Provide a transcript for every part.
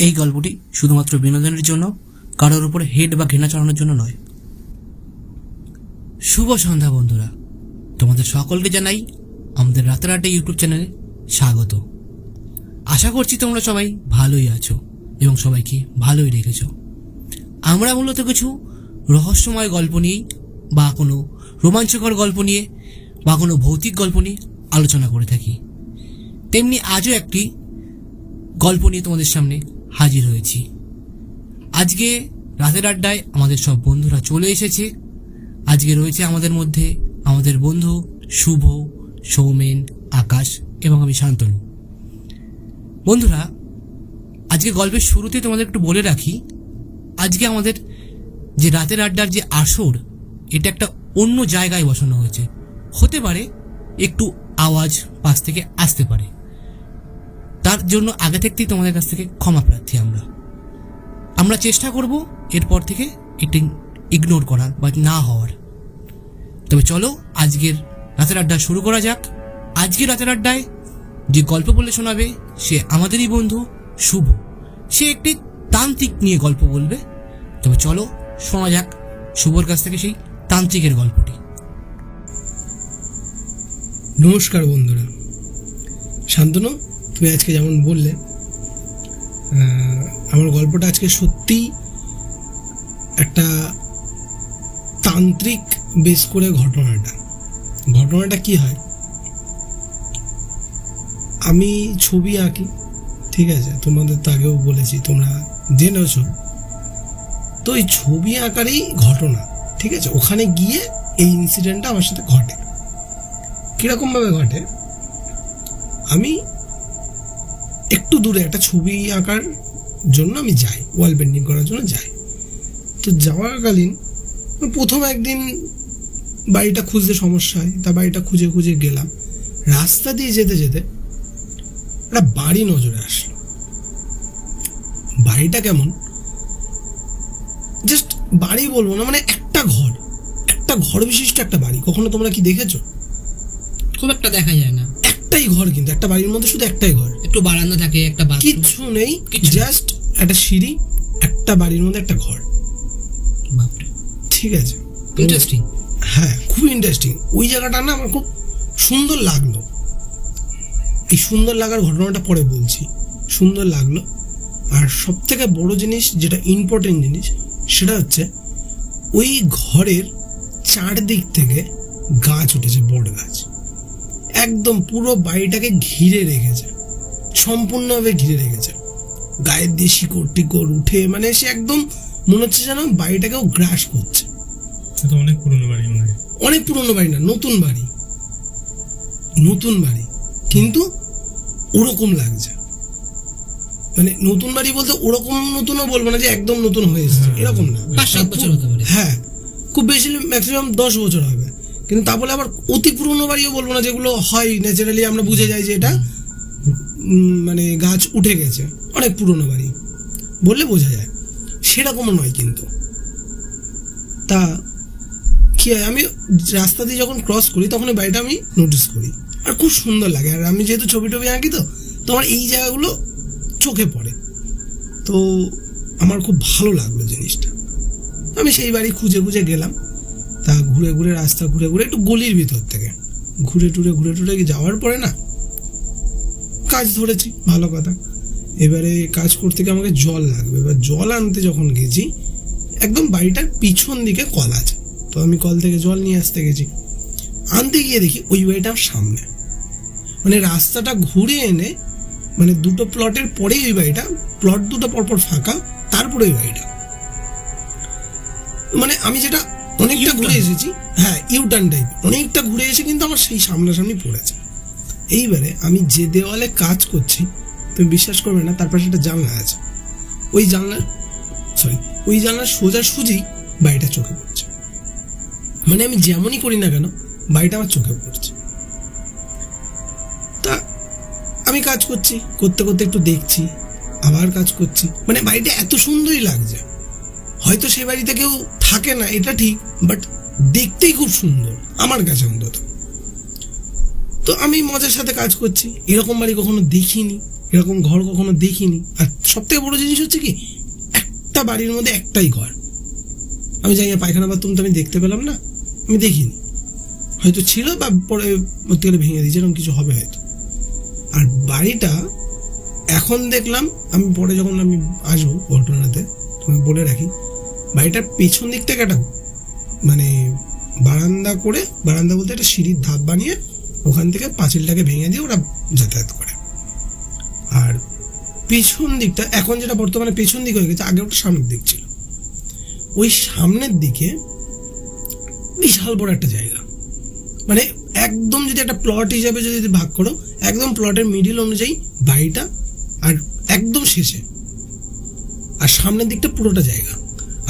এই গল্পটি শুধুমাত্র বিনোদনের জন্য, কারোর উপরে হেড বা ঘৃণা চালানোর জন্য নয়। শুভ সন্ধ্যা বন্ধুরা, তোমাদের সকলকে জানাই আমাদের রাতের আড্ডা ইউটিউব চ্যানেলে স্বাগত। আশা করছি তোমরা সবাই ভালোই আছো এবং সবাইকে ভালোই রেখেছ। আমরা মূলত কিছু রহস্যময় গল্প নিয়েই বা কোনো রোমাঞ্চকর গল্প নিয়ে বা কোনো ভৌতিক গল্প নিয়ে আলোচনা করে থাকি। তেমনি আজও একটি গল্প নিয়ে তোমাদের সামনে হাজির হয়েছি। আজকে রাতের আড্ডায় আমাদের সব বন্ধুরা চলে এসেছে। আজকে রয়েছে আমাদের মধ্যে আমাদের বন্ধু শুভ, সৌমেন, আকাশ এবং আমি শান্তনু। বন্ধুরা, আজকে গল্পের শুরুতে তোমাদের একটু বলে রাখি, আজকে আমাদের যে রাতের আড্ডার যে আসর, এটা একটা অন্য জায়গায় বসানো হয়েছে। হতে পারে একটু আওয়াজ পাশ থেকে আসতে পারে, তার জন্য আগে থেকেই তোমাদের কাছ থেকে ক্ষমা প্রার্থী। আমরা চেষ্টা করব এরপর থেকে এটি ইগনোর করার বা না হওয়ার। তবে চলো আজকের রাতের আড্ডা শুরু করা যাক। আজকের রাতের আড্ডায় যে গল্প বলে শোনাবে সে আমাদেরই বন্ধু শুভ। সে একটি তান্ত্রিক নিয়ে গল্প বলবে। তবে চলো শোনা যাক শুভর কাছ থেকে সেই তান্ত্রিকের গল্পটি। নমস্কার বন্ধুরা। শান্তনু, তুমি আজকে যেমন বললে, আমার গল্পটা আজকে সত্যিই একটা তান্ত্রিক বেস করে ঘটনাটা কি হয়, আমি ছবি আঁকি, ঠিক আছে? তোমাদের তো আগেও বলেছি, তোমরা জেনেছ। তো এই ছবি আঁকারই ঘটনা, ঠিক আছে? ওখানে গিয়ে এই ইনসিডেন্টটা আমার সাথে ঘটে। কিরকমভাবে ঘটে, আমি একটু দূরে একটা ছবি আঁকার জন্য আমি যাই, ওয়াল পেন্টিং করার জন্য যাই। তো যাওয়াকালীন প্রথম একদিন বাড়িটা খুঁজতে সমস্যা হয়, তা বাড়িটা খুঁজে খুঁজে গেলাম। রাস্তা দিয়ে যেতে যেতে একটা বাড়ি নজরে আসলো। বাড়িটা কেমন, জাস্ট বাড়ি বলবো না, মানে একটা ঘর বিশিষ্ট একটা বাড়ি। কখনো তোমরা কি দেখেছো? খুব একটা দেখা যায় না। একটাই ঘর, কিন্তু একটা বাড়ির মধ্যে শুধু একটাই ঘর, একটু বারান্দা থাকে, একটা কিচ্ছু নেই, জাস্ট একটা সিঁড়ি, একটা বাড়ির মধ্যে একটা ঘর। ঠিক আছে, ইন্টারেস্টিং। হ্যাঁ, খুব ইন্টারেস্টিং। ওই জায়গাটা না আমার খুব সুন্দর লাগলো। এই সুন্দর লাগার ঘটনাটা পরে বলছি। সুন্দর লাগলো। আর সব থেকে বড় জিনিস, যেটা ইম্পর্টেন্ট জিনিস, সেটা হচ্ছে ওই ঘরের চারদিক থেকে গাছ উঠেছে, বট গাছ, একদম পুরো বাড়িটাকে ঘিরে রেখেছে, সম্পূর্ণভাবে ঘিরে রেখেছে। গায়ের দিয়ে শিকড় টিকড় উঠে, মানে সে একদম মনে হচ্ছে যেন বাড়িটাকেও গ্রাস করছে। অনেক পুরনো বাড়ি, অনেক পুরনো বাড়ি না, নতুন বাড়ি, কিন্তু ওরকম লাগছে। মানে নতুন বাড়ি বলতে ওরকম নতুনও বলবো না যে একদম নতুন হয়ে এসেছে, এরকম না। 5-7 বছর হতে পারে। হ্যাঁ, খুব বেশি ম্যাক্সিমাম 10 বছর হবে। কিন্তু তা বলে আবার অতি পুরনো বাড়িও বলবো না, যেগুলো হয় ন্যাচারালি আমরা বুঝে যাই যে এটা মানে গাছ উঠে গেছে। অনেক পুরনো বাড়ি বললে বোঝা যায়, সেরকমও নয়। কিন্তু তা কি হয়, আমি রাস্তা দিয়ে যখন ক্রস করি তখন এই বাড়িটা আমি নোটিস করি, আর খুব সুন্দর লাগে। আর আমি যেহেতু ছবি টবি আঁকি, তো আমার এই জায়গাগুলো চোখে পড়ে। তো আমার খুব ভালো লাগলো জিনিসটা। আমি সেই বাড়ি খুঁজে খুঁজে গেলাম। তা রাস্তা ঘুরে একটু গলির ভিতর থেকে ঘুরে টুরে যাওয়ার পরে না, কাজ ধরেছি, ভালো কথা। এবারে কাজ করতে গিয়ে আমাকে জল লাগবে। এবার জল আনতে যখন গেছি, একদম বাড়িটার পিছন দিকে কল আছে। তো আমি কল থেকে জল নিয়ে আসতে গেছি। আনতে গিয়ে দেখি ওই বাড়িটার সামনে, মানে রাস্তাটা ঘুরে এনে, মানে দুটো প্লটের পরেই ওই বাড়িটা, প্লট দুটো পরপর ফাঁকা, তারপরে ওই বাড়িটা। মানে আমি যেটা অনেকটা ঘুরে এসেছি, হ্যাঁ, ইউটার্ন টাইপ, অনেকটা ঘুরে এসে কিন্তু আমার সেই সামনাসামনি পড়েছে। এইবারে আমি যে দেওয়ালে কাজ করছি, তুমি বিশ্বাস করবে না, তার পাশে একটা জানলা আছে। ওই জানলার সোজাসুজি বাড়িটা চোখে পড়ছে। মানে আমি যেমনই করি না কেন, বাড়িটা আমার চোখে পড়ছে। তা আমি কাজ করছি, করতে একটু দেখছি, আবার কাজ করছি। মানে বাড়িটা এত সুন্দরই লাগছে। হয়তো সেই বাড়িতে কেউ থাকে না, এটা ঠিক, বাট দেখতেই খুব সুন্দর আমার কাছে অন্তত। তো আমি মজার সাথে কাজ করছি, এরকম বাড়ি কখনো দেখিনি। এরকম ঘর কখনো দেখিনি। আর সব থেকে বড় জিনিস হচ্ছে কি, একটা বাড়ির মধ্যে একটাই ঘর। আমি জানি না, পায়খানা বাথরুম তো আমি দেখতে পেলাম না, আমি দেখিনি, হয়তো ছিল বা পরে গেলে ভেঙে দিয়েছে, এরকম কিছু হবে হয়তো। আর বাড়িটা এখন দেখলাম, আমি পরে যখন আমি আসবো ঘটনাতে তোমাকে বলে রাখি, বাড়িটার পেছন দিক থেকে একটা মানে বারান্দা করে, বারান্দা বলতে একটা সিঁড়ির ধাপ বানিয়ে ওখান থেকে পাঁচিলটাকে ভেঙে দিয়ে ওরা যাতায়াত করে। আর পেছন দিকটা এখন যেটা বর্তমানে পেছন দিক হয়ে গেছে, আগে ওটা সামনের দিক ছিল। ওই সামনের দিকে বিশাল বড় একটা জায়গা, মানে একদম যদি একটা প্লট হিসাবে যদি ভাগ করো, একদম প্লটের মিডিল অনুযায়ী বাড়িটা, আর একদম শেষে আর সামনের দিকটা পুরোটা জায়গা।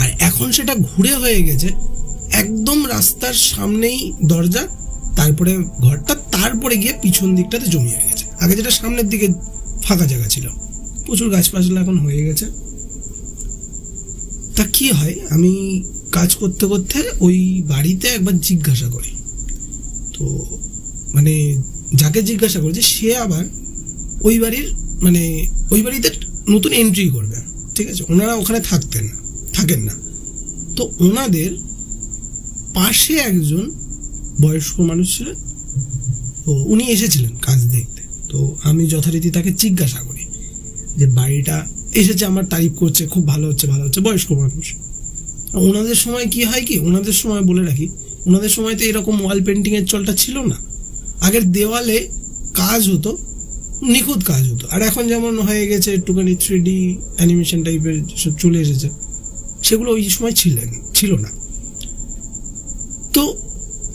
আর এখন সেটা ঘুরে হয়ে গেছে, একদম রাস্তার সামনেই দরজা, তারপরে ঘরটা, তারপরে গিয়ে পিছন দিকটাতে জমি হয়ে গেছে। আগে যেটা সামনের দিকে ফাঁকা জায়গা ছিল, প্রচুর গাছপালা এখন হয়ে গেছে। তা কি হয়, আমি কাজ করতে করতে ওই বাড়িতে একবার জিজ্ঞাসা করি, তো মানে যাকে জিজ্ঞাসা করছি সে আবার ওই বাড়ির মানে ওই বাড়িতে নতুন এন্ট্রি করবে, ঠিক আছে, ওনারা ওখানে থাকেন না। তো ওনাদের পাশে একজন বয়স্ক মানুষ ছিলেন, তো উনি এসেছিলেন কাজ দেখতে। তো আমি যথারীতি তাকে জিজ্ঞাসা করি যে বাড়িটা এসেছে, আমার তারিফ করছে, খুব ভালো হচ্ছে, বয়স্ক মানুষ। ওনাদের সময় কি হয় কি, ওনাদের সময় বলে রাখি, ওনাদের সময় তো এরকম ওয়াল পেন্টিং এর চলটা ছিল না। আগের দেওয়ালে কাজ হতো, নিখুঁত কাজ হতো। আর এখন যেমন হয়ে গেছে একটুখানি 3D অ্যানিমেশন টাইপের সব চলে এসেছে, সেগুলো ওই সময় ছিল না। তো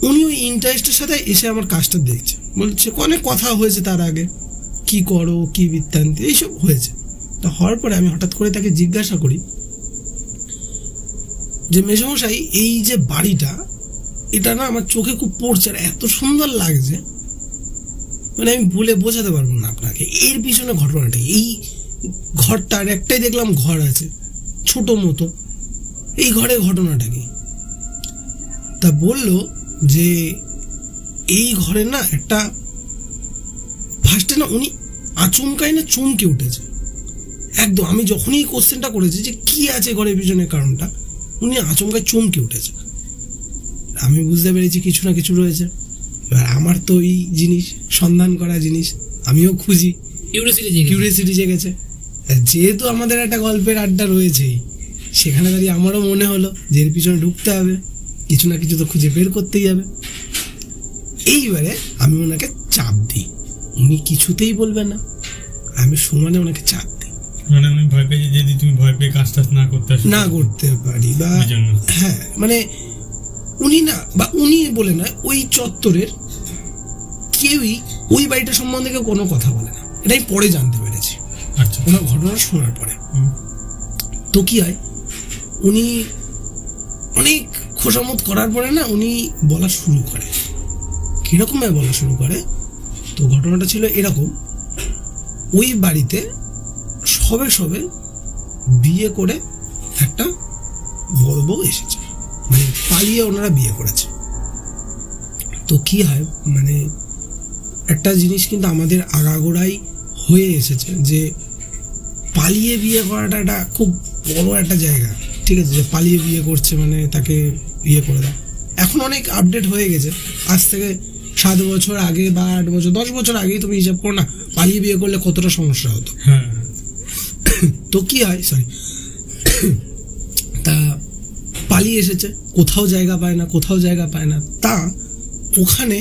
উনি ওই ইন্টারেস্টের সাথে এসে আমার কাজটা দেখছে, বলছে অনেক কথা হয়েছে তার আগে, কি করো, কি বৃত্তান্ত, এইসব হয়েছে। তো হওয়ার পরে আমি হঠাৎ করে তাকে জিজ্ঞাসা করি যে মেসমশাই, এই যে বাড়িটা, এটা না আমার চোখে খুব পড়ছে, আর এত সুন্দর লাগছে, মানে আমি বলে বোঝাতে পারবো না আপনাকে। এর পিছনে ঘটনাটা, এই ঘরটার একটাই দেখলাম ঘর আছে ছোট মতো, এই ঘরের ঘটনাটা কি? তা বলল যে এই ঘরে না একটা ফার্স্টে না উনি আচমকাই না চমকে উঠেছে একদম। আমি যখনই এই কোশ্চেনটা করেছি যে কি আছে ঘরের পিছনের কারণটা, উনি আচমকাই চমকে উঠেছে। আমি বুঝতে পেরেছি কিছু না কিছু রয়েছে। এবার আমার তো এই জিনিস সন্ধান করা জিনিস, আমিও খুঁজি, কিউরিয়াসিটি জেগেছে। যেহেতু আমাদের একটা গল্পের আড্ডা রয়েছেই, সেখানে দাঁড়িয়ে আমারও মনে হলো যে এর পিছনে ঢুকতে হবে, কিছু না কিছু তো খুঁজে বের করতেই হবে। এইবারে আমি ওনাকে চাপ দিই, উনি কিছুতেই বলবেন না, আমি সমানে ওনাকে চাপ দিই, মানে উনি ভয় পেয়ে, যদি তুমি ভয় পেয়ে কাজ টাজ না করতে পারি বা হ্যাঁ, মানে উনি না, বা উনি বলে না, ওই চত্বরের কেউই ওই বাড়িটা সম্বন্ধে কেউ কোনো কথা বলে না, এটাই পরে জানতে পেরেছি। আচ্ছা, ওনার ঘটনা শোনার পরে। তো কি হয়, উনি অনেক খোসামত করার পরে না উনি বলা শুরু করে। কিরকম ভাবে বলা শুরু করে, তো ঘটনাটা ছিল এরকম, ওই বাড়িতে সবে বিয়ে করে একটা বড় বউ এসেছে, মানে পালিয়ে ওনারা বিয়ে করেছে। তো কি হয়, মানে একটা জিনিস কিন্তু আমাদের আগাগোড়াই হয়ে এসেছে যে পালিয়ে বিয়ে করাটা একটা খুব বড় একটা জায়গা, ঠিক আছে, যে পালিয়ে বিয়ে করছে মানে তাকে বিয়ে করে দাও। এখন অনেক আপডেট হয়ে গেছে, আজ থেকে 7 বছর আগে বা 8 বছর 10 বছর আগেই তুমি হিসাব করো না, পালিয়ে বিয়ে করলে কতটা সমস্যা হতো। হ্যাঁ, তো কি হয়, তা পালিয়ে এসেছে, কোথাও জায়গা পায় না। তা ওখানে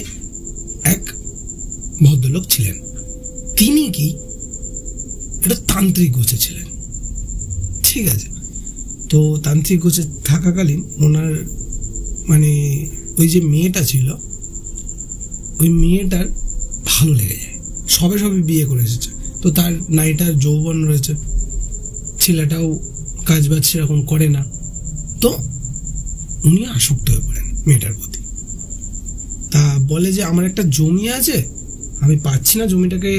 এক ভদ্রলোক ছিলেন, তিনি কি একটা তান্ত্রিক গোছে ছিলেন, ঠিক আছে। তো তান্ত্রিক গোছে থাকাকালীন ওনার মানে ওই যে মেয়েটা ছিল, ওই মেয়েটার ভালো লেগে যায়, সবে বিয়ে করে এসেছে। তো তার নারীটার যৌবন রয়েছে, ছেলেটাও কাজবাজ সেরকম করে না। তো উনি আসক্ত হয়ে পড়েন মেয়েটার প্রতি। তা বলে যে আমার একটা জমি আছে, আমি পাচ্ছি না জমিটাকে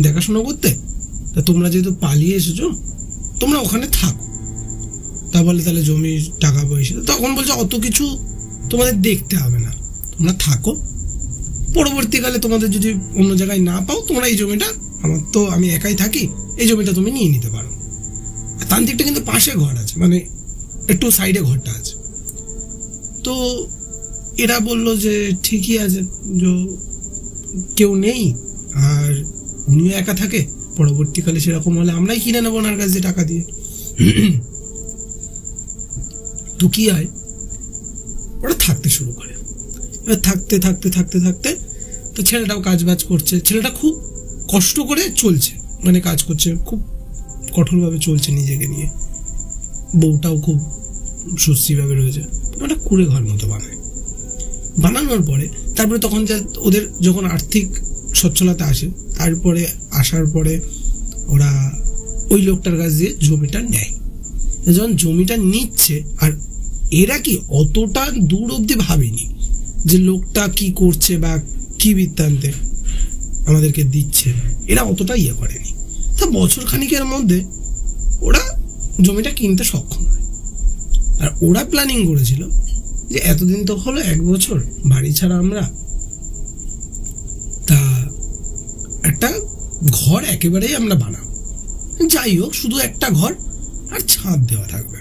দেখাশোনা করতে, তা তোমরা যেহেতু পালিয়ে এসেছো তোমরা ওখানে থাকো। তা বলে তাহলে জমির টাকা পয়সা, তখন বলছে অত কিছু তোমাদের দেখতে হবে না, তোমরা থাকো, পরবর্তীকালে তোমাদের যদি অন্য জায়গায় না পাও তোমরা এই জমিটা আমি একাই থাকি, এই জমিটা তুমি নিয়ে নিতে পারো। আর তান্ত্রিকটা কিন্তু পাশে ঘর আছে, মানে একটু সাইডে ঘরটা আছে। তো এরা বলল যে ঠিকই আছে, কেউ নেই আর উনিও একা থাকে, পরবর্তীকালে সেরকম হলে আমরাই কিনে নেবো ওনার কাছে টাকা দিয়ে। তো কি হয়, ওরা থাকতে শুরু করে। এবার থাকতে থাকতে থাকতে থাকতে তো ছেলেটাও কাজ বাজ করছে, ছেলেটা খুব কষ্ট করে চলছে, মানে কাজ করছে, খুব কঠোরভাবে চলছে নিজেকে নিয়ে। বউটাও খুব সুস্থিরভাবে রয়েছে। ওটা কুড়ে ঘর মতো বানানোর পরে তারপরে তখন ওদের যখন আর্থিক সচ্ছলতা আসে, তারপরে আসার পরে ওরা ওই লোকটার কাছ দিয়ে জমিটা নেয়। যখন জমিটা নিচ্ছে, আর এরা কি অতটা দূর অব্দি ভাবেনি যে লোকটা কি করছে বা কি বৃত্তান্তে আমাদেরকে দিচ্ছে, এরা অতটা ইয়ে করেনি। তা বছর খানিকের মধ্যে ওরা জমিটা কিনতে সক্ষম হয়। আর ওরা প্ল্যানিং করেছিল যে এতদিন তো হলো 1 বছর বাড়ি ছাড়া আমরা, তা একটা ঘর একেবারেই আমরা বানাবো, যাই হোক শুধু একটা ঘর আর ছাদ দেওয়া থাকবে,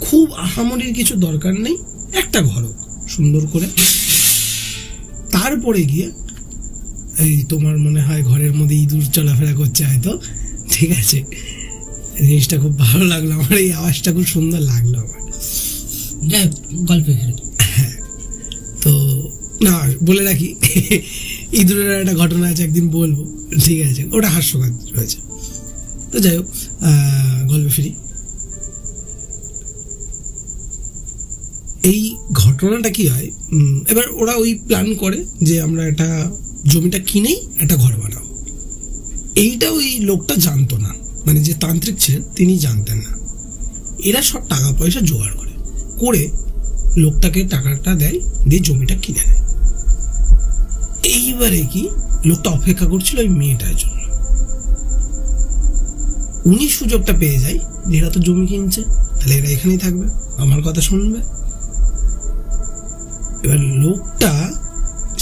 খুব আহামরির কিছু দরকার নেই, একটা ঘর হোক সুন্দর করে। তারপরে গিয়ে এই তোমার মনে হয় ঘরের মধ্যে ইঁদুর চলাফেরা করছে হয়তো, ঠিক আছে, জিনিসটা খুব ভালো লাগলো আমার, এই আওয়াজটা খুব সুন্দর লাগলো আমার। গল্পে তো না বলে রাখি, ইঁদুরের একটা ঘটনা আছে, একদিন বলবো, ঠিক আছে, ওটা হাস্যকর হয়েছে। তো যাই হোক, গল্পে ফিরি। এই ঘটনাটা কি হয়, এবার ওরা ওই প্ল্যান করে যে আমরা একটা জমিটা কিনেই একটা ঘর বানাবো। এইটা ওই লোকটা জানতো না, মানে যে তান্ত্রিক ছিলেন তিনি জানতেন না। এরা সব টাকা পয়সা জোগাড় করে লোকটাকে টাকাটা দেয়, দিয়ে জমিটা কিনে নেয়। এইবারে কি লোকটা অপেক্ষা করছিল ওই মেয়েটার জন্য। উনি সুযোগটা পেয়ে যায়, এরা তো জমি কিনছে, তাহলে এরা এখানেই থাকবে, আমার কথা শুনবে। এবার লোকটা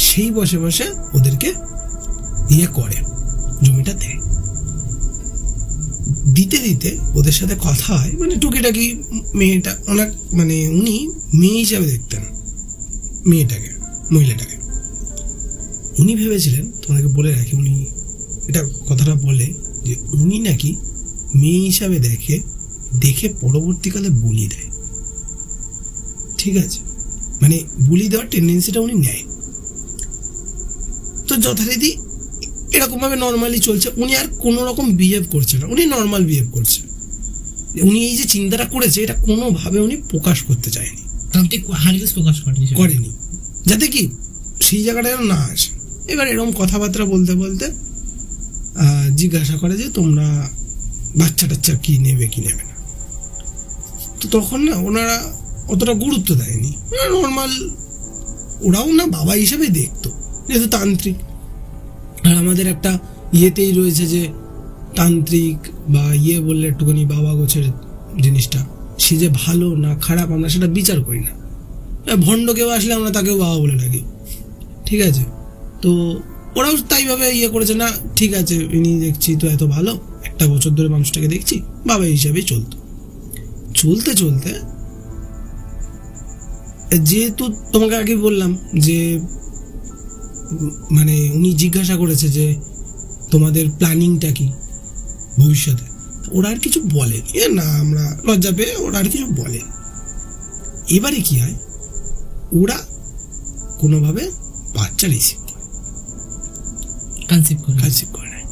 সেই বসে বসে ওদেরকে ইয়ে করে, জমিটা দেয়। দিতে দিতে ওদের সাথে কথা হয়, মানে টুকিটাকি। মেয়েটা অনেক, মানে উনি মেয়ে হিসাবে দেখতেন মেয়েটাকে, মহিলাটাকে। উনি ভেবেছিলেন, তোমাদেরকে বলে রাখি, উনি এটা কথাটা বলে যে উনি নাকি মেয়ে হিসাবে দেখে পরবর্তীকালে বলি দেয়, ঠিক আছে, মানে বলি দেওয়ার টেন্ডেন্সিটা উনি নেয়। তো যথারীতি এরকম ভাবে নর্মালি চলছে, উনি আর কোনো রকম বিহেভ করছে না, উনি নর্মাল বিহেভ করছে। উনি এই যে চিন্তাটা করেছে এটা কোনোভাবে উনি প্রকাশ করতে চায়নি, তান্ত্রিক হারগিজ প্রকাশ করেনি, যাতে কি সেই জায়গাটা যেন না আসে। এবার এরকম কথাবার্তা বলতে বলতে জিজ্ঞাসা করে যে তোমরা বাচ্চা টাচ্চা কি নেবে কি নেবে না। তো তখন না ওনারা অতটা গুরুত্ব দেয়নি, নর্মাল, ওরাও না বাবা হিসেবে দেখতো, যেহেতু তান্ত্রিক। আর আমাদের একটা ইয়েতেই রয়েছে যে তান্ত্রিক বা ইয়ে বললে একটুখানি বাবা গোছের জিনিসটা, সে যে ভালো না খারাপ আমরা সেটা বিচার করি না। ভণ্ড কেউ আসলে আমরা তাকেও বাবা বলে ডাকি, ঠিক আছে। তো ওরাও তাইভাবে ইয়ে করেছে, না ঠিক আছে ইনি দেখছি তো এত ভালো, 1 বছর ধরে মানুষটাকে দেখছি, বাবা হিসাবেই চলতে চলতে যেহেতু তোমাকে আগে বললাম যে মানে উনি জিজ্ঞাসা করেছে যে তোমাদের প্ল্যানিংটা কি ভবিষ্যতে, ওরা আর কিছু বলেনি, না আমরা লজ্জা পেয়ে ওরা আর কিছু বলেনি। এবারে কি হয়, ওরা কোনোভাবে বাচ্চা রিসিভ কনসিভ করে নেয়।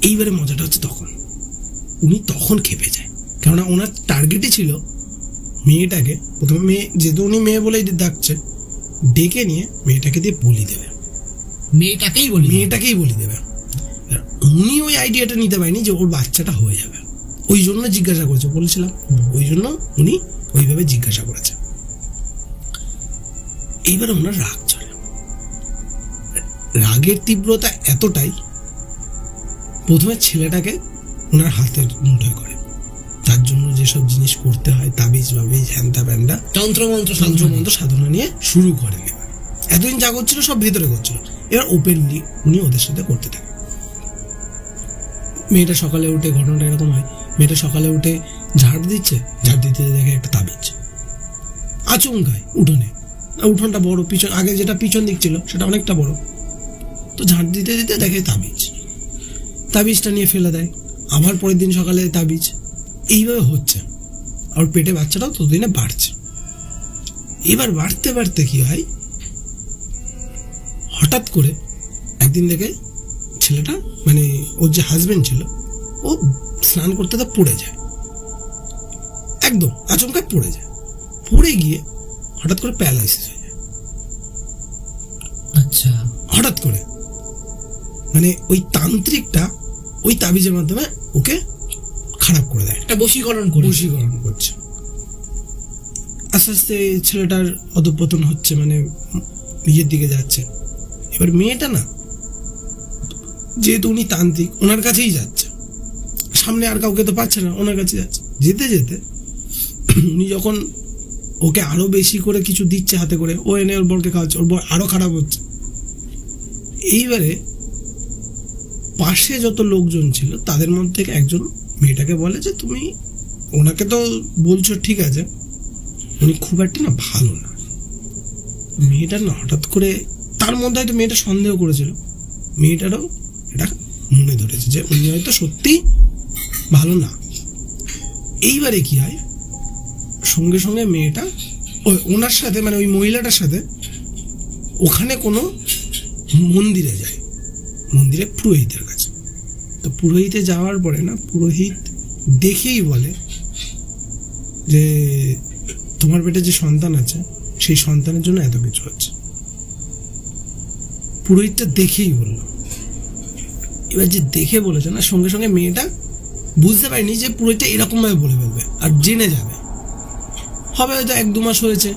এইবারে মজাটা হচ্ছে তখন উনি তখন খেপে যায়, কেননা ওনার টার্গেটই ছিল মেয়েটাকে, প্রথমে মেয়ে যেহেতু উনি মেয়ে বলেই ডাকছে, ডেকে নিয়ে মেয়েটাকে দিয়ে বলি দেবে, মেয়েটাকেই বলি দেবে। উনি ওই আইডিয়াটা নিতে পারেনি যে ওর বাচ্চাটা হয়ে যাবে, ওই জন্য জিজ্ঞাসা করেছে, বলেছিলাম ওই জন্য উনি ওইভাবে জিজ্ঞাসা করেছে। এইবারে ওনার রাগ চলে, রাগের তীব্রতা এতটাই, প্রথমে ছেলেটাকে ওনার হাতের মুঠোয় করে, তার জন্য যেসব জিনিস করতে হয় তাবিজ বাবিজ হ্যান্তা প্যান্ডা তন্ত্রমন্ত্র সাধনা নিয়ে শুরু করে নেবে। এতদিন যা করছিল সব ভেতরে করছিল, এবার ওপেনলি উনি ওদের সাথে করতে থাকে। মেয়েটা সকালে উঠে, ঘটনাটা এরকম হয়, মেয়েটা সকালে উঠে ঝাড় দিচ্ছে, ঝাড় দিতে দেখে একটা তাবিজ আচমকায় উঠোনে। উঠোনটা বড়, পিছন আগে যেটা পিছন দিক ছিল সেটা অনেকটা বড়, তো ঝাড় দিতে দিতে দেখে তাবিজটা নিয়ে ফেলে দেয়। আবার পরের দিন সকালে তাবিজ, এইভাবে হচ্ছে। আর পেটে বাচ্চাটাও ততদিনে বাড়ছে। এবার বাড়তে বাড়তে কি হয়, হঠাৎ করে একদিন দেখে ছেলেটা, মানে ওর যে হাজবেন্ড ছিল, ও স্নান করতে তা পড়ে যায়, একদম আচমকায় পড়ে যায়। পড়ে গিয়ে হঠাৎ করে প্যারালাইসিস হয়ে যায়। আচ্ছা, হঠাৎ করে মানে ওই তান্ত্রিকটা ওই তাবিজের মাধ্যমে ওকে খারাপ করে দেয়, একটা বশীকরণ করছে। আস্তে আস্তে ছেলেটার অধঃপতন হচ্ছে, মানে নিজের দিকে যাচ্ছে। এবার মেয়েটা না, যেহেতু উনি তান্ত্রিক, ওনার কাছেই যাচ্ছে, সামনে আর কাউকে তো পাচ্ছে না, ওনার কাছে যাচ্ছে। যেতে যেতে উনি যখন ওকে আরো বেশি করে কিছু দিচ্ছে হাতে করে, ও এনে ওর বরকে খাওয়াচ্ছে, ওর বর আরো খারাপ হচ্ছে। এইবারে পাশে যত লোকজন ছিল তাদের মধ্যে থেকে একজন মেয়েটাকে বলে যে তুমি ওনাকে তো বলছো ঠিক আছে, উনি খুব একটা না ভালো না। মেয়েটার না হঠাৎ করে, তার মধ্যে হয়তো মেয়েটা সন্দেহ করেছিল, মেয়েটারও এটা মনে ধরেছে যে উনি হয়তো সত্যি ভালো না। এইবারে কি হয়, সঙ্গে সঙ্গে মেয়েটা ওনার সাথে, মানে ওই মহিলাটার সাথে ওখানে কোনো মন্দিরে যায়, মন্দিরে পুরোহিতের কাছে। তো পুরোহিতে যাওয়ার পরে না, পুরোহিত দেখেই বলে যে তোমার পেটে যে সন্তান আছে সেই সন্তানের জন্য এত কিছু হচ্ছে। পুরোহিতটা দেখেই বলল। এবার যে দেখে বলেছে না, সঙ্গে সঙ্গে মেয়েটা বুঝতে পারেনি যে পুরোহিতটা এরকম ভাবে বলে ফেলবে আর জেনে যাবে। হবে হয়তো 1-2 মাস হয়েছে,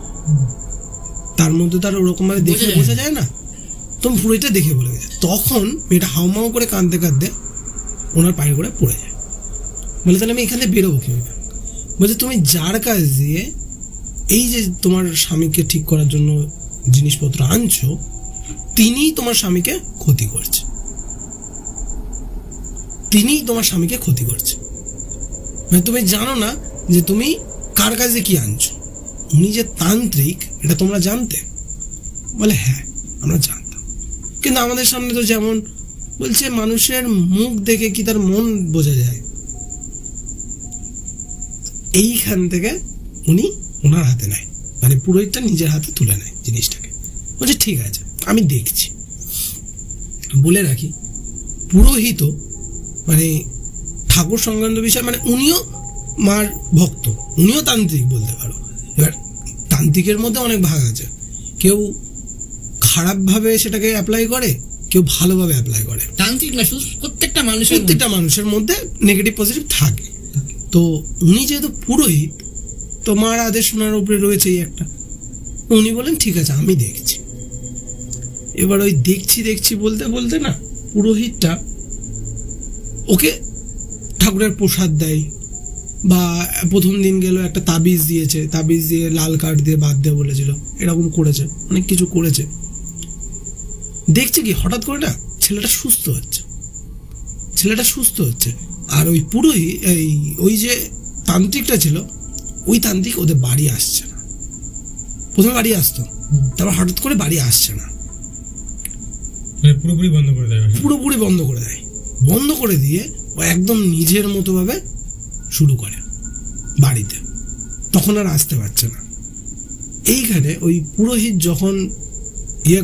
তার মধ্যে তার ওরকম ভাবে দেখে বোঝা যায় না, তখন পুরোহিতটা দেখে বলে গেছে। তখন মেয়েটা হাউমাউ করে কাঁদতে কাঁদতে ওনার পায়ে করে পড়ে যায়। বলে তাহলে আমি এখান থেকে বেরোবো কিভাবে? বলছে তুমি যার কাছ দিয়ে এই যে তোমার স্বামীকে ঠিক করার জন্য জিনিসপত্র আনছো, তিনিই তোমার স্বামীকে ক্ষতি করছে, তিনিই তোমার স্বামীকে ক্ষতি করছে। মানে তুমি জানো না যে তুমি কার কাছে কি আনছো। উনি যে তান্ত্রিক এটা তোমরা জানতে? বলে হ্যাঁ আমরা জানতাম, কিন্তু আমাদের সামনে তো যেমন বলছে মানুষের মুখ দেখে কি তার মন বোঝা যায়। এইখান থেকে উনি ওনার হাতে নেয়, মানে পুরোহিতটা নিজের হাতে তুলে নেয় জিনিসটাকে। বলছে ঠিক আছে আমি দেখছি। বলে রাখি, পুরোহিত মানে ঠাকুর সংক্রান্ত বিষয়, মানে উনিও মার ভক্ত, উনিও তান্ত্রিক বলতে পারো। এবার তান্ত্রিকের মধ্যে অনেক ভাগ আছে, কেউ খারাপভাবে সেটাকে অ্যাপ্লাই করে, কেউ ভালোভাবে অ্যাপ্লাই করে। তান্ত্রিক না, শুধু প্রত্যেকটা মানুষের মধ্যে নেগেটিভ পজিটিভ থাকে। তো উনি যেহেতু পুরোহিত, তো মার আদেশ ওনার উপরে রয়েছেই একটা। উনি বলেন ঠিক আছে আমি দেখছি। এবার ওই দেখছি বলতে বলতে না, পুরোহিতটা ওকে ঠাকুরের প্রসাদ দেয়, বা প্রথম দিন গেল একটা তাবিজ দিয়েছে, তাবিজ দিয়ে লাল কার্ড দিয়ে বাদ দিয়ে বলেছিল, এরকম করেছে, অনেক কিছু করেছে। দেখছে কি হঠাৎ করে না ছেলেটা সুস্থ হচ্ছে। আর ওই পুরোহিত, ওই যে তান্ত্রিকটা ছিল, ওই তান্ত্রিক ওদের বাড়ি আসছে না। প্রথমে বাড়ি আসতো, তারপর হঠাৎ করে বাড়ি আসছে না, পুরোপুরি বন্ধ করে দেয়। বন্ধ করে দিয়ে ও একদম নিজের মতো ভাবে শুরু করে বাড়িতে, তখন আর আসতে পারছে না। এইখানে ওই পুরোহিত যখন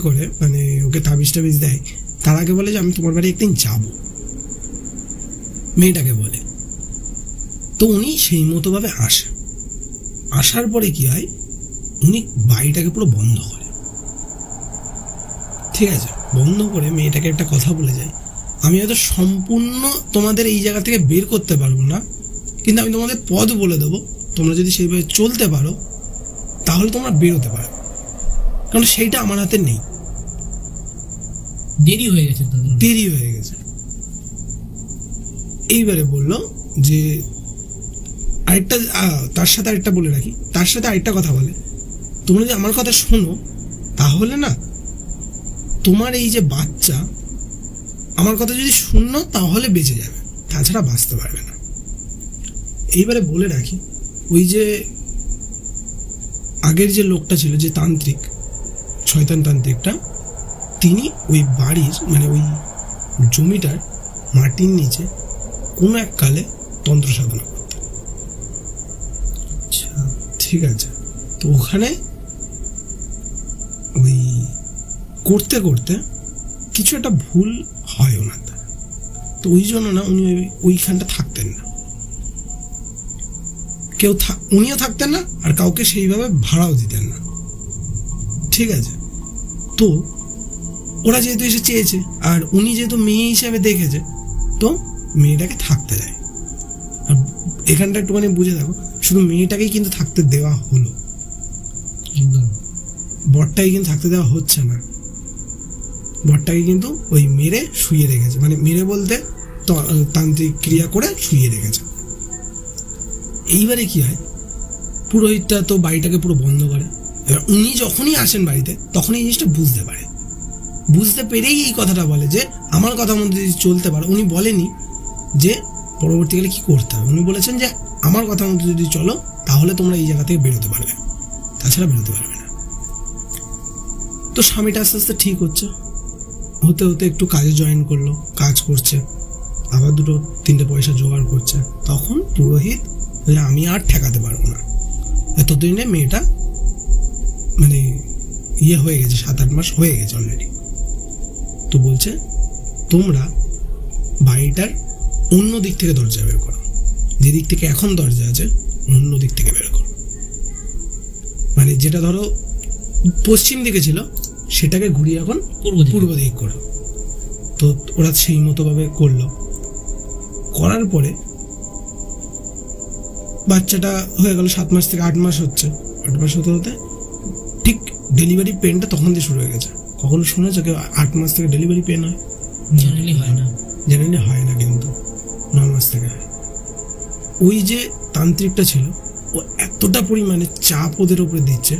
করে, মানে ওকে তাবিজ টাবিজ দেয়, তার আগে বলে যে আমি তোমার বাড়ি একদিন যাবো, মেয়েটাকে বলে। তো উনি সেই মতো ভাবে আসার পরে কি হয়, উনি বাড়িটাকে পুরো বন্ধ করে। ঠিক আছে, বন্ধ করে মেয়েটাকে একটা কথা বলে যায়, আমি হয়তো সম্পূর্ণ তোমাদের এই জায়গা থেকে বের করতে পারবো না, কিন্তু আমি তোমাদের পথ বলে দেবো, তোমরা যদি সেইভাবে চলতে পারো তাহলে তোমরা বেরোতে পারো, কারণ সেইটা আমার হাতে নেই, দেরি হয়ে গেছে। এইবারে বললো যে আরেকটা, তার সাথে আরেকটা বলে রাখি, তার সাথে আরেকটা কথা বলে, তোমরা যদি আমার কথা শোনো তাহলে না তোমার এই যে বাচ্চা আমার কথা যদি শুনো তাহলে বেঁচে যাবে, তাছাড়া বাঁচতে পারবে না। এইবারে বলে রাখি, ওই যে আগের যে লোকটা ছিল, যে তান্ত্রিক, শয়তান তান্ত্রিকটা, তিনি ওই বাড়ির মানে ওই জমিটার মাটির নিচে কোনো এক কালে তন্ত্র সাধনা করতেন। আচ্ছা, ঠিক আছে, তো ওখানে ওই করতে করতে কিছু একটা ভুল হয় ওনার দ্বারা, তো ওই জন্য না উনি ওইখানটা থাকতেন না, উনিও থাকতেন না আর কাউকে সেইভাবে ভাড়াও দিতেন না। ঠিক আছে, তো ওরা যেহেতু এসে চেয়েছে আর উনি যেহেতু মেয়ে হিসাবে দেখেছে, তো মেয়েটাকে থাকতে দেয়। আর এখানটা একটুখানি বুঝে দেখো, শুধু মেয়েটাকেই কিন্তু থাকতে দেওয়া হলো, একদম। বরটাকে কিন্তু থাকতে দেওয়া হচ্ছে না। বরটাকে কিন্তু ওই মেরে শুয়ে রেখেছে, মানে মেরে বলতে তান্ত্রিক ক্রিয়া করে শুয়ে রেখেছে। এইবারে কি হয়, পুরোহিতটা তো বাড়িটাকে পুরো বন্ধ করে। এবার উনি যখনই আসেন বাড়িতে তখনই এই জিনিসটা বুঝতে পারে, বুঝতে পেরেই এই কথাটা বলে যে আমার কথার মধ্যে যদি চলতে পারো। উনি বলেনি যে পরবর্তীকালে কি করতে হবে, উনি বলেছেন যে আমার কথার মধ্যে যদি চলো তাহলে তোমরা এই জায়গা থেকে বেরোতে পারবে, তাছাড়া বেরোতে পারবে না। তো স্বামীটা আস্তে আস্তে ঠিক হচ্ছে, হতে হতে একটু কাজে জয়েন করলো, কাজ করছে, আবার 2-3টে পয়সা জোগাড় করছে। তখন পুরোহিত বলে আমি আর ঠেকাতে পারবো না, এতদিনে মেয়েটা মানে ইয়ে হয়ে গেছে, 7-8 মাস হয়ে গেছে অলরেডি। তো বলছে তোমরা বাড়িটার অন্য দিক থেকে দরজা বের করো, যে দিক থেকে এখন দরজা আছে অন্য দিক থেকে বের করো। মানে যেটা ধরো পশ্চিম দিকে ছিল সেটাকে ঘুরিয়ে এখন পূর্ব দিক করো। তো ওরা সেই মতো ভাবে করলো, করার পরে বাচ্চাটা হয়ে গেল 7 মাস থেকে 8 মাস হচ্ছে। 8 মাস হতে হতে ঠিক ডেলিভারি পেনটা তখন দিয়ে শুরু হয়ে গেছে। কখনো শুনেছো কেউ 8 মাস থেকে ডেলিভারি পেন হয়? জেনারেলি হয় না, জেনারেলি হয় না, কিন্তু 9 মাস থেকে হয়। ওই যে তান্ত্রিকটা ছিল ও এতটা পরিমাণে চাপ ওদের উপরে দিচ্ছে,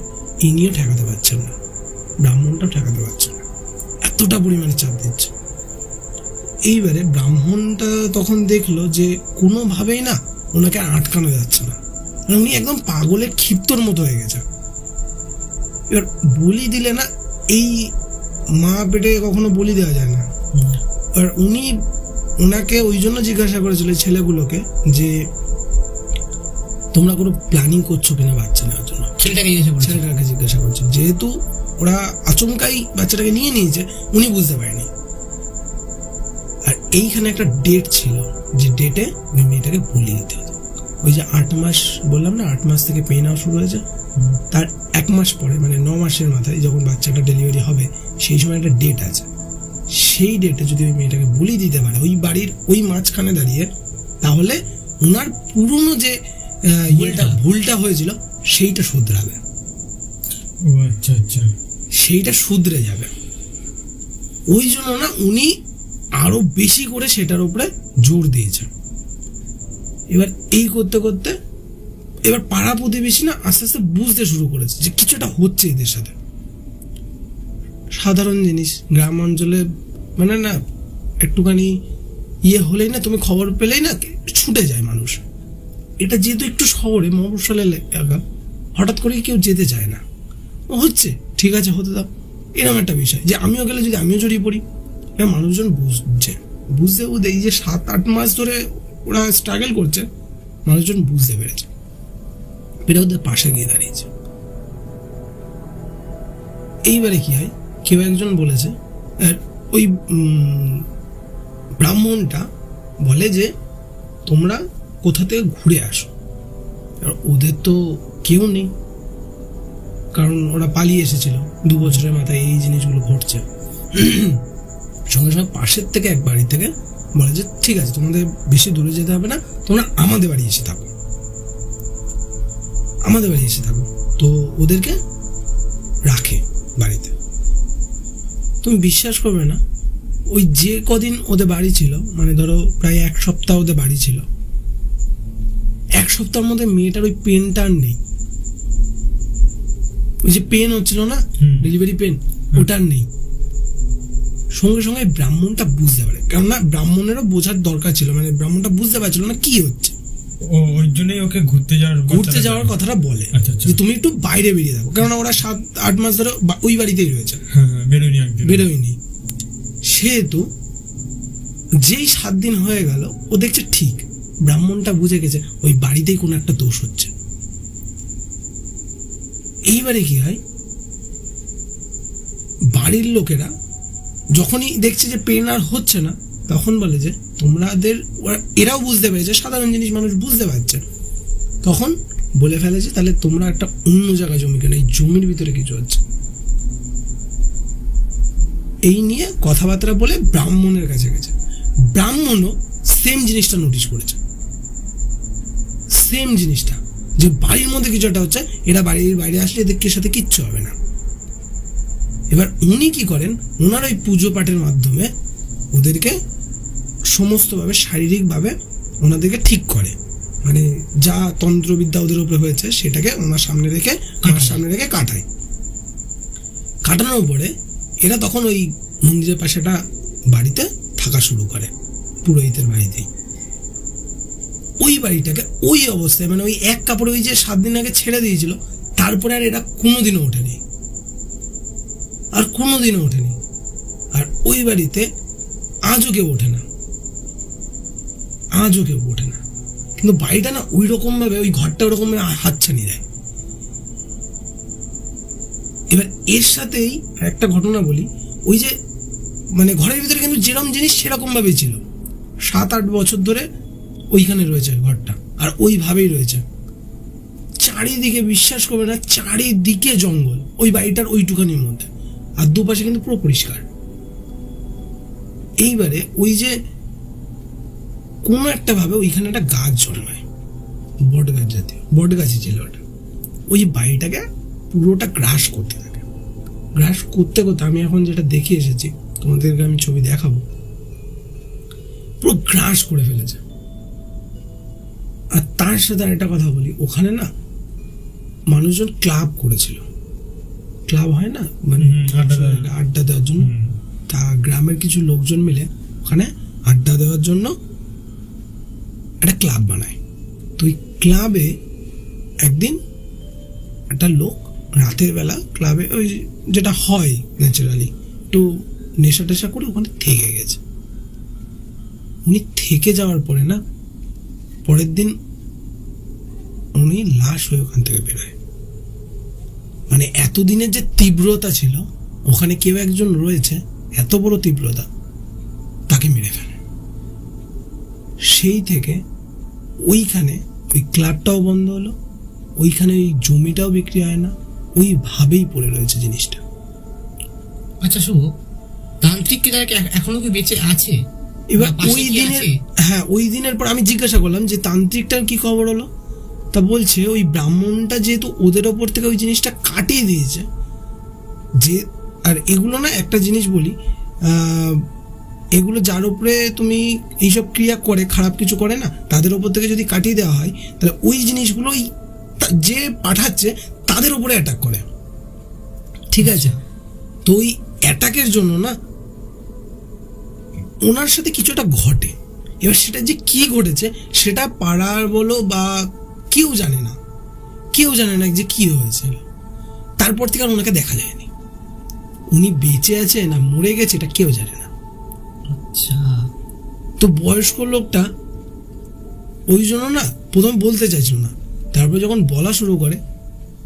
ইনিও ঠেকাতে পারছেন না, ব্রাহ্মণটাও ঠেকাতে পারছে না, এতটা পরিমাণে চাপ দিচ্ছে। এইবারে ব্রাহ্মণটা তখন দেখলো যে কোনোভাবেই না ওনাকে আটকানো যাচ্ছে না, মানে উনি একদম পাগলের ক্ষিপ্তর মতো হয়ে গেছে। এবার বলি দিলে না, এই মা পেটে কখনো বলি দেওয়া যায় না। আর উনি ওনাকে ওই জন্য জিজ্ঞাসা করেছিল ছেলেগুলোকে যে তোমরা কোনো প্ল্যানিং করছো কিনা বাচ্চা নেওয়ার জন্য। ছেলেটাকে জিজ্ঞাসা করছে, যেহেতু ওরা আচমকাই বাচ্চাটাকে নিয়ে নিয়েছে, উনি বুঝতে পারেনি। আর এইখানে একটা ডেট ছিল, যে ডেটে ওই মেয়েটাকে বলিয়ে দিতে হতো। ওই যে 8 মাস বললাম না, 8 মাস থেকে পেন আউট শুরু হয়েছে, তার 1 মাস পরে মানে 9 মাসের মাথায় যখন বাচ্চাটা ডেলিভারি হবে, সেই সময় একটা ডেট আছে। সেই ডেটে যদি ওই মেয়েটাকে বলি দিতে পারে ওই বাড়ির ওই মাঝখানে দাঁড়িয়ে, তাহলে ওনার পুরনো যে ভুলটা হয়েছিল সেইটা শুধরাবে। ও আচ্ছা আচ্ছা, সেইটা শুধরে যাবে। ওই জন্য না উনি আরো বেশি করে সেটার উপরে জোর দিয়েছেন। এবার এই করতে করতে এবার পাড়া প্রতিবেশী না আস্তে আস্তে বুঝতে শুরু করেছে যে কিছুটা হচ্ছে এদের সাথে। সাধারণ জিনিস, গ্রাম অঞ্চলে মানে না একটুখানি ইয়ে হলেই না, তুমি খবর পেলেই না ছুটে যায় মানুষ। এটা যেহেতু একটু শহরে মফস্বল এলাকা, হঠাৎ করে কেউ যেতে চায় না। ও হচ্ছে ঠিক আছে, হতে দাও, এরকম একটা বিষয় যে আমিও গেলে যদি আমিও জড়িয়ে পড়ি। হ্যাঁ, মানুষজন বুঝতে এই যে 7-8 মাস ধরে ওরা স্ট্রাগল করছে, মানুষজন বুঝতে পেরেছে, এটা ওদের পাশে গিয়ে দাঁড়িয়েছে। এইবারে কি হয়, কেউ একজন বলেছে, ওই ব্রাহ্মণটা বলে যে তোমরা কোথা থেকে ঘুরে আসো। ওদের তো কেউ নেই, কারণ ওরা পালিয়ে এসেছিল, 2 বছরের মাথায় এই জিনিসগুলো ঘটছে। সঙ্গে সঙ্গে পাশের থেকে এক বাড়ি থেকে বলে যে ঠিক আছে, তোমাদের বেশি দূরে যেতে হবে না, তোমরা আমাদের বাড়ি এসে থাকো, আমাদের বাড়ি এসে থাকো। তো ওদেরকে রাখে বাড়িতে। তুমি বিশ্বাস করবে না, ওই যে কদিন ওদের বাড়ি ছিল, মানে ধরো প্রায় 1 সপ্তাহ ওদের বাড়ি ছিল, 1 সপ্তাহের মধ্যে মেয়েটার ওই পেনটা আর নেই। ওই যে পেন হচ্ছিল না, ডেলিভারি পেন, ওটা আর নেই। সঙ্গে সঙ্গে ব্রাহ্মণটা বুঝতে পারে, কেননা ব্রাহ্মণেরও বোঝার দরকার ছিল, মানে ব্রাহ্মণটা বুঝতে পারছিল না কি হচ্ছে। ও ওই জন্যই ওকে ঘুরতে যাওয়ার কথাটা বলে আচ্ছা, আচ্ছা। যে তুমি একটু বাইরে বেরিয়ে যাবো, কেননা ওরা 7-8 মাস ধরে ওই বাড়িতেই রয়েছে, হ্যাঁ বেরোয়নি একদিন। বেরোয়নি। সেহেতু যেই 7 দিন হয়ে গেল, ও দেখছে ঠিক ব্রাহ্মণটা বুঝে গেছে ওই বাড়িতেই কোনো একটা দোষ হচ্ছে। এইবারে কি হয়, বাড়ির লোকেরা যখনই দেখছে যে পেন আর হচ্ছে না, তখন বলে যে এরাও বুঝতে পেরেছে, সাধারণ জিনিস মানুষ বুঝতে পারছে, তখন বলে ফেলে যে তাহলে তোমরা একটা অন্য জায়গায় জমি কেন, এই জমির ভিতরে কিছু হচ্ছে। এই নিয়ে কথাবার্তা বলে ব্রাহ্মণের কাছে গেছে। ব্রাহ্মণও সেম জিনিসটা নোটিশ করেছে, সেম জিনিসটা, যে বাড়ির মধ্যে কিছু একটা হচ্ছে, এরা বাড়ির বাইরে আসলে এদের সাথে কিচ্ছু হবে না। এবার উনি কি করেন, ওনার ওই পুজো পাঠের মাধ্যমে ওদেরকে সমস্তভাবে শারীরিকভাবে ওনাদেরকে ঠিক করে, মানে যা তন্ত্রবিদ্যা ওদের উপরে হয়েছে সেটাকে ওনার সামনে রেখে কাটায়। কাটানোর পরে এরা তখন ওই মন্দিরের পাশে একটা বাড়িতে থাকা শুরু করে, পুরোহিতের বাড়িতেই। ওই বাড়িটাকে ওই অবস্থায়, মানে ওই এক কাপড়ে ওই যে 7 দিন আগে ছেড়ে দিয়েছিল, তারপরে আর এরা কোনোদিনও ওঠেনি, আর ওই বাড়িতে আজও কেউ ওঠে না, কিন্তু বাড়িটা না ওই রকম ভাবে, ওই ঘরটা ওরকম হাতছানি দেয়। এবার এর সাথেই একটা ঘটনা বলি, ওই যে মানে ঘরের ভিতরে কিন্তু যেরকম জিনিস সেরকম ভাবেই ছিল, 7-8 বছর ধরে ওইখানে রয়েছে ঘরটা, আর ওইভাবেই রয়েছে। চারিদিকে বিশ্বাস করবে না, চারিদিকে জঙ্গল ওই বাড়িটার ওইটুখানির মধ্যে, আর দুপাশে কিন্তু পুরো পরিষ্কার। এইবারে ওই যে কোনো একটা ভাবে ওইখানে একটা গাছ জন্মায়, বটগাছ জাতীয়, বটগাছই ছিল ওটা, ওই বাড়িটাকে পুরোটা গ্রাস করতে থাকে। গ্রাস করতে করতে আমি এখন যেটা দেখে এসেছি, তোমাদেরকে আমি ছবি দেখাবো, পুরো গ্রাস করে ফেলেছে। আর তার সাথে আরেকটা কথা বলি, ওখানে না মানুষজন ক্লাব করেছিল, ক্লাব হয় না, মানে আড্ডা দেওয়ার জন্য। তা গ্রামের কিছু লোকজন মিলে ওখানে আড্ডা দেওয়ার জন্য একটা ক্লাব বানায়। তো ওই ক্লাবে একদিন একটা লোক রাতের বেলা ক্লাবে, ওই যেটা হয় ন্যাচারালি, একটু নেশা টেশা করে ওখানে থেকে গেছে। উনি থেকে যাওয়ার পরে না, পরের দিন উনি লাশ হয়ে ওখান থেকে বেরোয়। মানে এতদিনের যে তীব্রতা ছিল, ওখানে কেউ একজন রয়েছে, এত বড় তীব্রতা, তাকে মেরে ফেলে। সেই থেকে ওইখানে ওই ক্লাবটাও বন্ধ হলো, ওইখানে ওই জমিটাও বিক্রি হয় না, ওইভাবেই পড়ে রয়েছে জিনিসটা। আচ্ছা শুভ, তান্ত্রিক কি এখনো কি বেঁচে আছে? এবার বা পাশে ওই কি দিনের, আছে? হ্যাঁ ওই দিনের পর আমি জিজ্ঞাসা করলাম যে তান্ত্রিকটার কি খবর হলো, তা বলছে ওই ব্রাহ্মণটা যেহেতু ওদের ওপর থেকে ওই জিনিসটা কাটিয়ে দিয়েছে, যে আর এগুলো না, একটা জিনিস বলি, এগুলো যার উপরে তুমি এইসব ক্রিয়া করে, খারাপ কিছু করে না, তাদের ওপর থেকে যদি কাটিয়ে দেওয়া হয়, তাহলে ওই জিনিসগুলো যে পাঠাচ্ছে তাদের উপরে অ্যাটাক করে, ঠিক আছে? তো ওই অ্যাটাকের জন্য না ওনার সাথে কিছু একটা ঘটে। এবার সেটা যে কি ঘটেছে সেটা পাড়ার বলো বা কেউ জানে না যে কি হয়েছিল। তারপর থেকে আর ওনাকে দেখা যায়নি, উনি বেঁচে আছে না মরে গেছে এটা কেউ জানে না। আচ্ছা, তো বয়স্ক লোকটা ওই জন্য না প্রথম বলতে চাইছিল না, তারপর যখন বলা শুরু করে,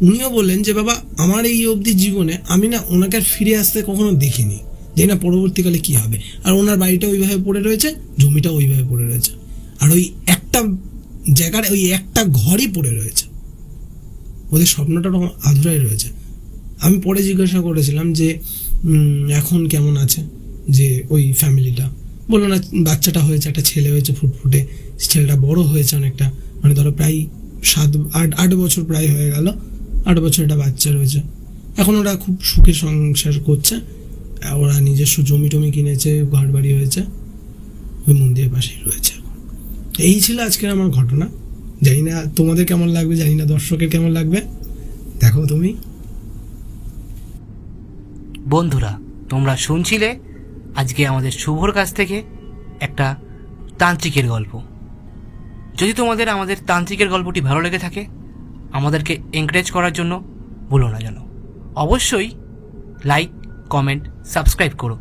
উনিও বললেন যে বাবা, আমার এই অবধি জীবনে আমি না ওনাকে আর ফিরে আসতে কখনো দেখিনি, জানি না পরবর্তীকালে কি হবে। আর ওনার বাড়িটা ওইভাবে পড়ে রয়েছে, জমিটা ওইভাবে পড়ে রয়েছে, আর ওই একটা জায়গার ওই একটা ঘরই পড়ে রয়েছে। ওদের স্বপ্নটা ওরকম আধুরাই রয়েছে। আমি পরে জিজ্ঞাসা করেছিলাম যে এখন কেমন আছে যে ওই ফ্যামিলিটা, বললো না বাচ্চাটা হয়েছে, একটা ছেলে হয়েছে ফুটফুটে, ছেলেটা বড় হয়েছে অনেকটা, মানে ধরো প্রায় 7-8 বছর প্রায় হয়ে গেল, 8 বছর একটা বাচ্চা রয়েছে। এখন ওরা খুব সুখে সংসার করছে, ওরা নিজস্ব জমি টমি কিনেছে, ঘর বাড়ি হয়েছে, ওই মন্দিরের পাশেই রয়েছে। এই ছিল আজকের আমার ঘটনা। জানি না তোমাদের কেমন লাগবে, জানি না দর্শকের কেমন লাগবে, দেখো তুমি। বন্ধুরা তোমরা শুনছিলে আজকে আমাদের শুভর কাছ থেকে একটা তান্ত্রিকের গল্প। যদি তোমাদের আমাদের তান্ত্রিকের গল্পটি ভালো লেগে থাকে আমাদেরকে এনকারেজ করার জন্য ভুলো না যেন। অবশ্যই লাইক, কমেন্ট, সাবস্ক্রাইব করো।